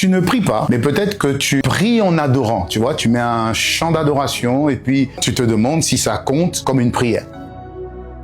tu ne pries pas, mais peut-être que tu pries en adorant. Tu vois, tu mets un chant d'adoration et puis tu te demandes si ça compte comme une prière.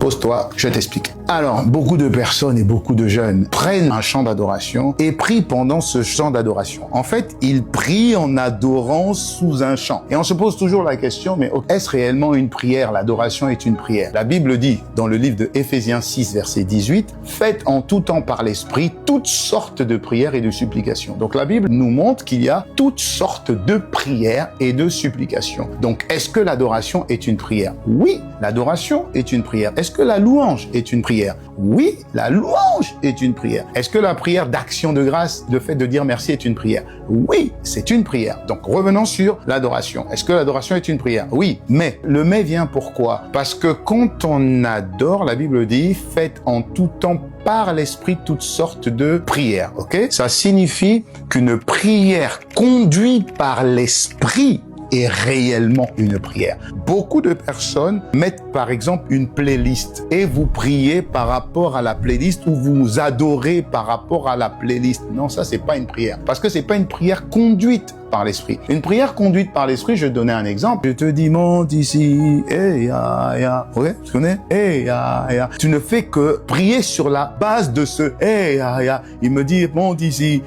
Pose-toi, je t'explique. Alors, beaucoup de personnes et beaucoup de jeunes prennent un chant d'adoration et prient pendant ce chant d'adoration. En fait, ils prient en adorant sous un chant. Et on se pose toujours la question, mais est-ce réellement une prière? L'adoration est une prière. La Bible dit, dans le livre de Éphésiens 6, verset 18, « Faites en tout temps par l'Esprit toutes sortes de prières et de supplications. » Donc la Bible nous montre qu'il y a toutes sortes de prières et de supplications. Donc, est-ce que l'adoration est une prière? Oui, l'adoration est une prière. Est-ce que la louange est une prière? Oui, la louange est une prière. Est-ce que la prière d'action de grâce, le fait de dire merci est une prière? Oui, c'est une prière. Donc revenons sur l'adoration. Est-ce que l'adoration est une prière? Oui, mais le mais vient pourquoi? Parce que quand on adore, la Bible dit, faites en tout temps par l'Esprit toutes sortes de prières. Ok? Ça signifie qu'une prière conduite par l'Esprit est réellement une prière. Beaucoup de personnes mettent par exemple une playlist et vous priez par rapport à la playlist ou vous adorez par rapport à la playlist. Non, ça c'est pas une prière parce que c'est pas une prière conduite par l'Esprit. Une prière conduite par l'Esprit, je vais te donner un exemple. Je te dis, monte ici, ok, tu connais? Tu ne fais que prier sur la base de ce il me dit, monte ici,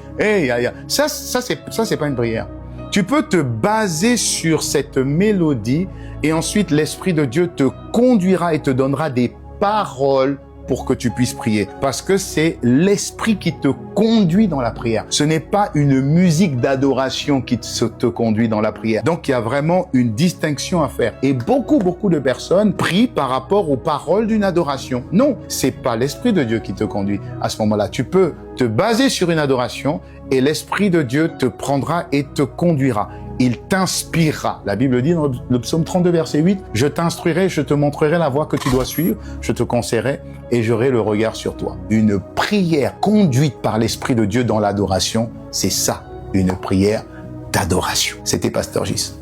Ça c'est pas une prière. Tu peux te baser sur cette mélodie et ensuite l'Esprit de Dieu te conduira et te donnera des paroles pour que tu puisses prier. Parce que c'est l'Esprit qui te conduit dans la prière. Ce n'est pas une musique d'adoration qui te conduit dans la prière. Donc, il y a vraiment une distinction à faire. Et beaucoup de personnes prient par rapport aux paroles d'une adoration. Non, c'est pas l'Esprit de Dieu qui te conduit. À ce moment-là, tu peux te baser sur une adoration et l'Esprit de Dieu te prendra et te conduira. Il t'inspirera. La Bible dit dans le psaume 32, verset 8, « Je t'instruirai, je te montrerai la voie que tu dois suivre, je te conseillerai et j'aurai le regard sur toi. » Une prière conduite par l'Esprit de Dieu dans l'adoration, c'est ça, une prière d'adoration. C'était Pasteur Gis.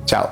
Ciao.